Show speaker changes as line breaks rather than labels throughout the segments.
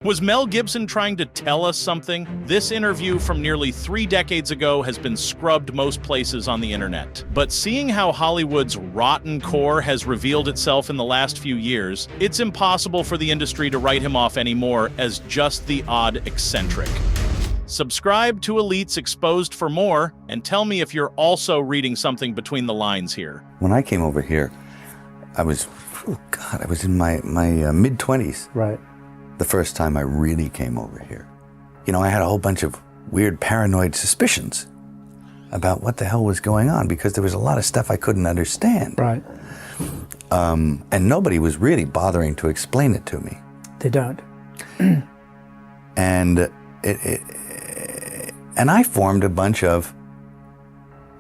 Was Mel Gibson trying to tell us something? This interview from nearly 3 decades ago has been scrubbed most places on the internet. But seeing how Hollywood's rotten core has revealed itself in the last few years, it's impossible for the industry to write him off anymore as just the odd eccentric. Subscribe to Elite's Exposed for more, and tell me if you're also reading something between the lines here.
When I came over here, I was in my mid-20s.
Right.
The first time I really came over here. You know, I had a whole bunch of weird paranoid suspicions about what the hell was going on because there was a lot of stuff I couldn't understand.
Right.
And nobody was really bothering to explain it to me.
They don't.
And and I formed a bunch of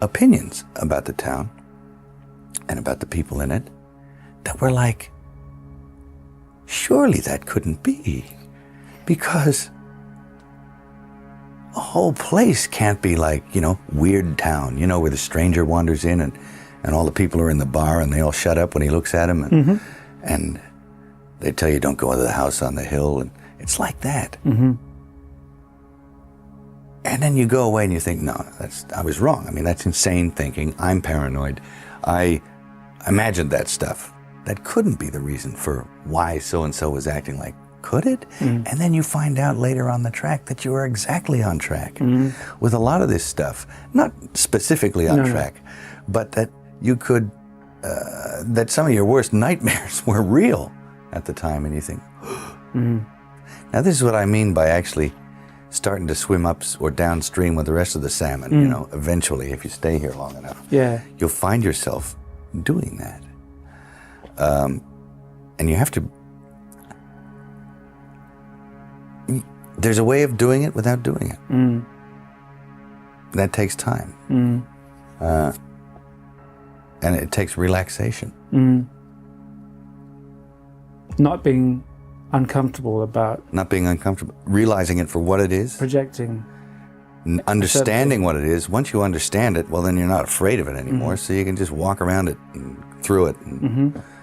opinions about the town and about the people in it that were like, surely that couldn't be, because a whole place can't be like, you know, Weird Town, you know, where the stranger wanders in and all the people are in the bar and they all shut up when he looks at them and, and they tell you don't go into the house on the hill, and it's like that. And then you go away and you think, no, I was wrong. I mean, that's insane thinking. I'm paranoid. I imagined that stuff. That couldn't be the reason for why so-and-so was acting like, could it? And then you find out later on the track that you were exactly on track with a lot of this stuff. Not specifically on track, but that you could, that some of your worst nightmares were real at the time, and you think, Now this is what I mean by actually starting to swim up or downstream with the rest of the salmon, you know, eventually, if you stay here long enough.
Yeah.
You'll find yourself doing that. And you have to, there's a way of doing it without doing it. That takes time. And it takes relaxation.
Not being uncomfortable about...
Not being uncomfortable, realizing it for what it is.
Projecting.
Understanding what it is. Once you understand it, well, then you're not afraid of it anymore, so you can just walk around it and through it.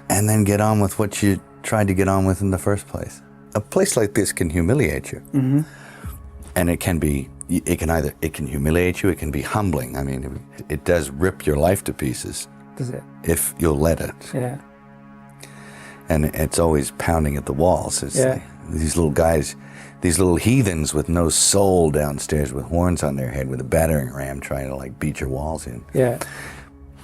And then get on with what you tried to get on with in the first place. A place like this can humiliate you. And it can humiliate you, it can be humbling. I mean, it does rip your life to pieces.
Does it?
If you'll let it.
Yeah.
And it's always pounding at the walls. It's like these little guys, these little heathens with no soul downstairs with horns on their head with a battering ram trying to like beat your walls in.
Yeah.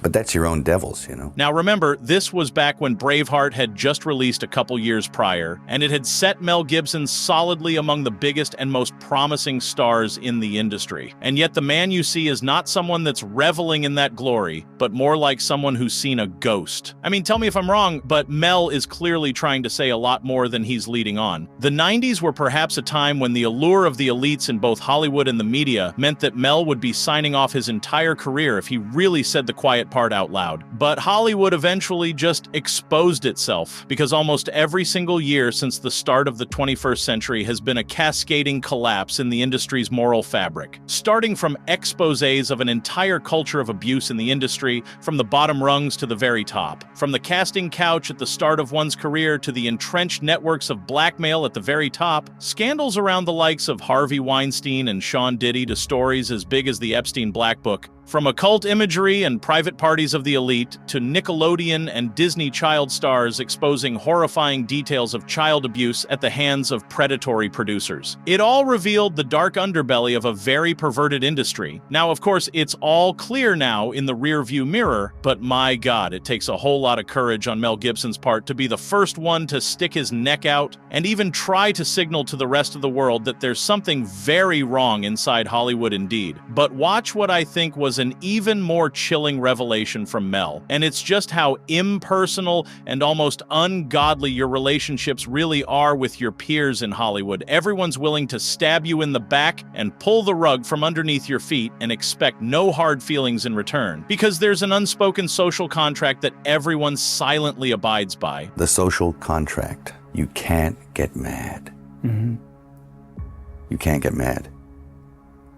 But that's your own devils, you know.
Now remember, this was back when Braveheart had just released a couple years prior, and it had set Mel Gibson solidly among the biggest and most promising stars in the industry. And yet the man you see is not someone that's reveling in that glory, but more like someone who's seen a ghost. I mean, tell me if I'm wrong, but Mel is clearly trying to say a lot more than he's leading on. The 90s were perhaps a time when the allure of the elites in both Hollywood and the media meant that Mel would be signing off his entire career if he really said the quiet part out loud. But Hollywood eventually just exposed itself, because almost every single year since the start of the 21st century has been a cascading collapse in the industry's moral fabric. Starting from exposés of an entire culture of abuse in the industry, from the bottom rungs to the very top. From the casting couch at the start of one's career to the entrenched networks of blackmail at the very top, scandals around the likes of Harvey Weinstein and Sean Diddy to stories as big as the Epstein Black Book. From occult imagery and private parties of the elite to Nickelodeon and Disney child stars exposing horrifying details of child abuse at the hands of predatory producers. It all revealed the dark underbelly of a very perverted industry. Now, of course, it's all clear now in the rearview mirror, but my God, it takes a whole lot of courage on Mel Gibson's part to be the first one to stick his neck out and even try to signal to the rest of the world that there's something very wrong inside Hollywood indeed. But watch what I think was an even more chilling revelation from Mel, and it's just how impersonal and almost ungodly your relationships really are with your peers in Hollywood. Everyone's willing to stab you in the back and pull the rug from underneath your feet and expect no hard feelings in return, because there's an unspoken social contract that everyone silently abides by.
The social contract. You can't get mad. You can't get mad.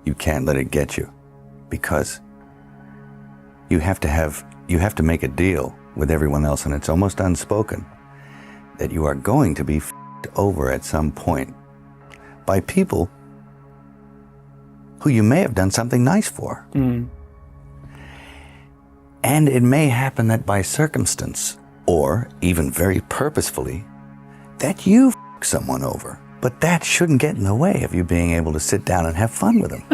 You can't let it get you, because you have to make a deal with everyone else, and it's almost unspoken that you are going to be f***ed over at some point by people who you may have done something nice for.
Mm.
And it may happen that by circumstance, or even very purposefully, that you f*** someone over. But that shouldn't get in the way of you being able to sit down and have fun with them.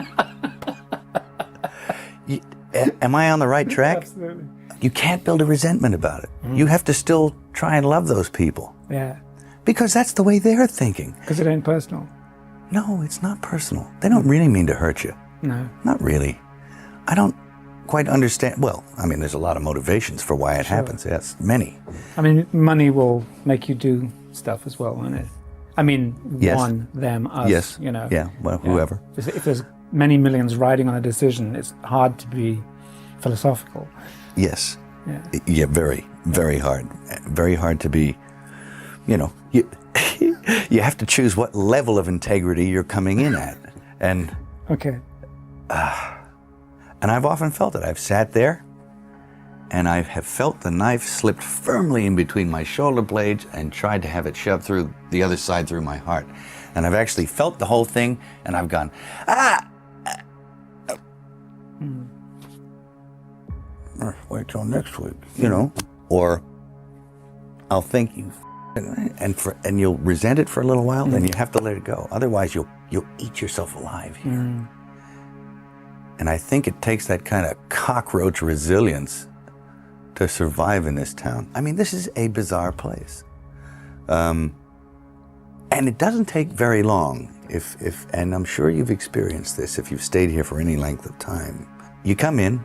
Am I on the right track?
Absolutely.
You can't build a resentment about it. You have to still try and love those people.
Yeah.
Because that's the way they're thinking.
Because it ain't personal.
No, it's not personal. They don't really mean to hurt you.
No.
Not really. I don't quite understand. Well, I mean, there's a lot of motivations for why it happens. Yes, many.
I mean, money will make you do stuff as well, won't it? I mean,
Yes.
one, them, us,
Yes.
you know.
Yeah, well, whoever.
If there's many millions riding on a decision, it's hard to be philosophical.
Yes.
Yeah.
Yeah, very, very hard. Very hard to be, you know, you have to choose what level of integrity you're coming in at. And
Okay.
and I've often felt it. I've sat there and I have felt the knife slipped firmly in between my shoulder blades and tried to have it shoved through the other side through my heart. And I've actually felt the whole thing and I've gone, wait till next week, you know, or I'll think you and you'll resent it for a little while, then you have to let it go. Otherwise you'll eat yourself alive here. And I think it takes that kind of cockroach resilience to survive in this town. I mean, this is a bizarre place. And it doesn't take very long and I'm sure you've experienced this if you've stayed here for any length of time. You come in,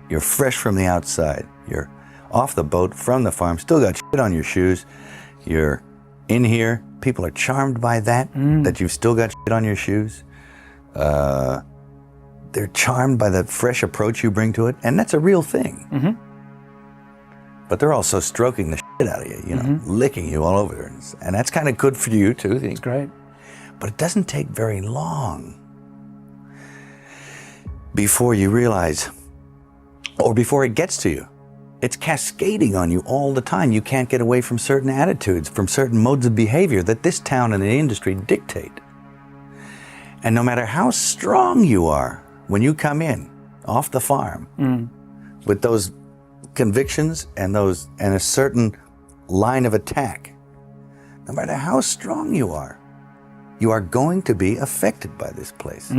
you're fresh from the outside, you're off the boat, from the farm, still got shit on your shoes, you're in here, people are charmed by that you've still got shit on your shoes. They're charmed by the fresh approach you bring to it, and that's a real thing. But they're also stroking the shit out of you, you know, licking you all over. And that's kind of good for you too.
It's great.
But it doesn't take very long before you realize, or before it gets to you. It's cascading on you all the time. You can't get away from certain attitudes, from certain modes of behavior that this town and the industry dictate. And no matter how strong you are, when you come in off the farm with those convictions and a certain line of attack, no matter how strong you are going to be affected by this place.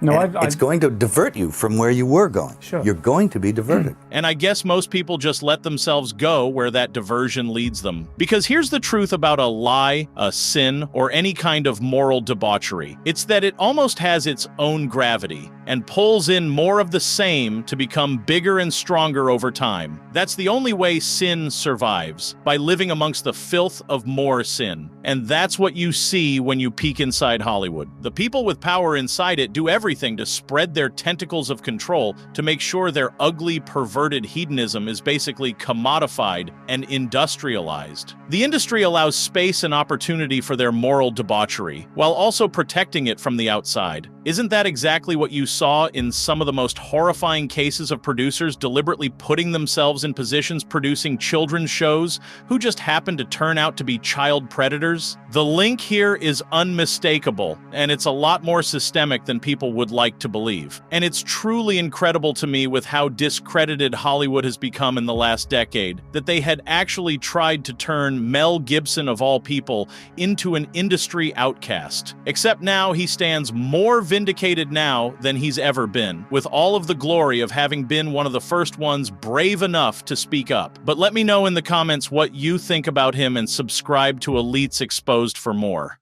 No,
It's going to divert you from where you were going.
Sure.
You're going to be diverted.
And I guess most people just let themselves go where that diversion leads them. Because here's the truth about a lie, a sin, or any kind of moral debauchery. It's that it almost has its own gravity and pulls in more of the same to become bigger and stronger over time. That's the only way sin survives, by living amongst the filth of more sin. And that's what you see when you peek inside Hollywood. The people with power inside it do everything to spread their tentacles of control to make sure their ugly, perverted hedonism is basically commodified and industrialized. The industry allows space and opportunity for their moral debauchery, while also protecting it from the outside. Isn't that exactly what you saw in some of the most horrifying cases of producers deliberately putting themselves in positions producing children's shows who just happened to turn out to be child predators? The link here is unmistakable, and it's a lot more systemic than people would like to believe. And it's truly incredible to me with how discredited Hollywood has become in the last decade, that they had actually tried to turn Mel Gibson, of all people, into an industry outcast. Except now he stands more vindicated now than he's ever been, with all of the glory of having been one of the first ones brave enough to speak up. But let me know in the comments what you think about him, and subscribe to Elites Exposed for more.